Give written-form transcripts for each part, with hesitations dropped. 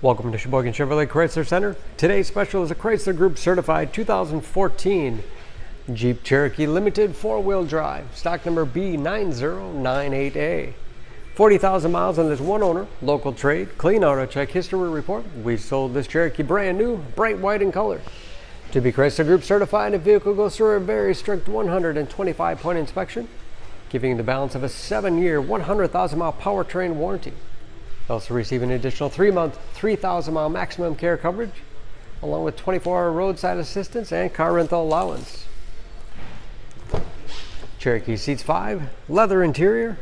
Welcome to Sheboygan Chevrolet Chrysler Center. Today's special is a Chrysler Group certified 2014 Jeep Cherokee Limited 4-wheel drive, stock number B9098A. 40,000 miles on this one owner, local trade, clean auto check history report. We sold this Cherokee brand new, bright white in color. To be Chrysler Group certified, the vehicle goes through a very strict 125-point inspection, giving you the balance of a 7-year, 100,000-mile powertrain warranty. You also receive an additional 3-month, 3,000-mile maximum care coverage, along with 24-hour roadside assistance and car rental allowance. Cherokee seats 5, leather interior,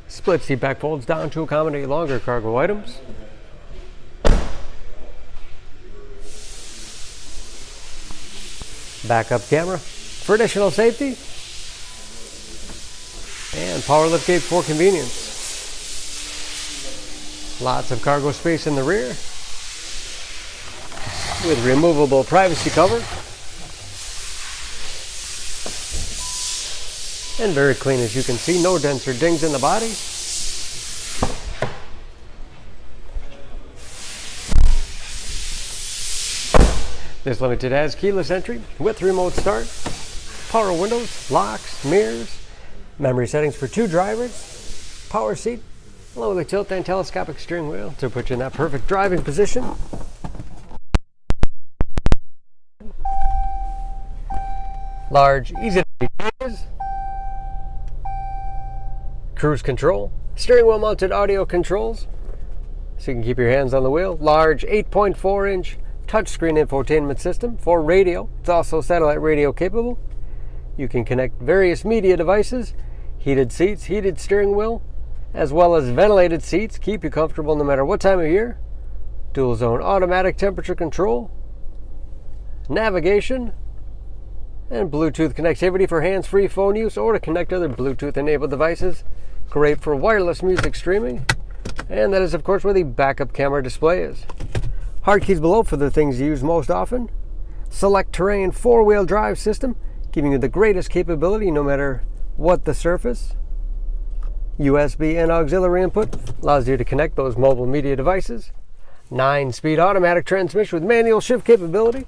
split seat back folds down to accommodate longer cargo items. Backup camera for additional safety. And power liftgate for convenience. Lots of cargo space in the rear with removable privacy cover. And very clean, as you can see, no dents or dings in the body. This Limited has keyless entry with remote start, power windows, locks, mirrors, memory settings for 2 drivers, power seat, along with a tilt and telescopic steering wheel to put you in that perfect driving position. Large, easy to reach doors, cruise control, steering wheel mounted audio controls so you can keep your hands on the wheel. Large 8.4-inch touchscreen infotainment system for radio. It's also satellite radio capable. You can connect various media devices, heated seats, heated steering wheel, as well as ventilated seats. Keep you comfortable no matter what time of year. Dual zone automatic temperature control, navigation, and Bluetooth connectivity for hands-free phone use or to connect other Bluetooth-enabled devices. Great for wireless music streaming. And that is, of course, where the backup camera display is. Hard keys below for the things you use most often. Select terrain 4-wheel drive system, giving you the greatest capability no matter what the surface. USB and auxiliary input allows you to connect those mobile media devices. 9-speed automatic transmission with manual shift capability.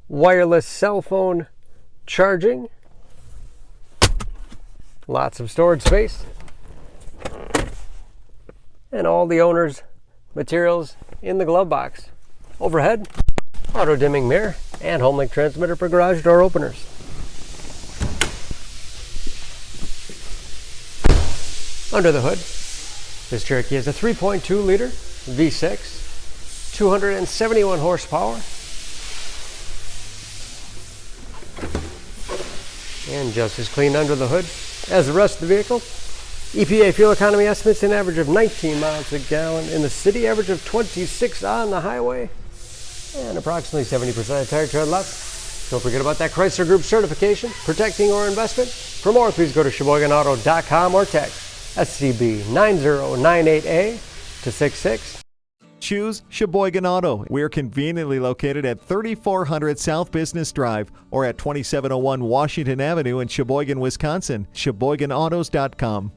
Wireless cell phone charging. Lots of storage space. And all the owner's materials in the glove box. Overhead, auto dimming mirror, and HomeLink transmitter for garage door openers. Under the hood, this Cherokee has a 3.2-liter V6, 271 horsepower, and just as clean under the hood as the rest of the vehicle. EPA fuel economy estimates an average of 19 miles a gallon in the city, average of 26 on the highway, and approximately 70% of tire tread left. Don't forget about that Chrysler Group certification, protecting our investment. For more, please go to SheboyganAuto.com or text SCB9098A to 66. Choose Sheboygan Auto. We're conveniently located at 3400 South Business Drive or at 2701 Washington Avenue in Sheboygan, Wisconsin. SheboyganAutos.com.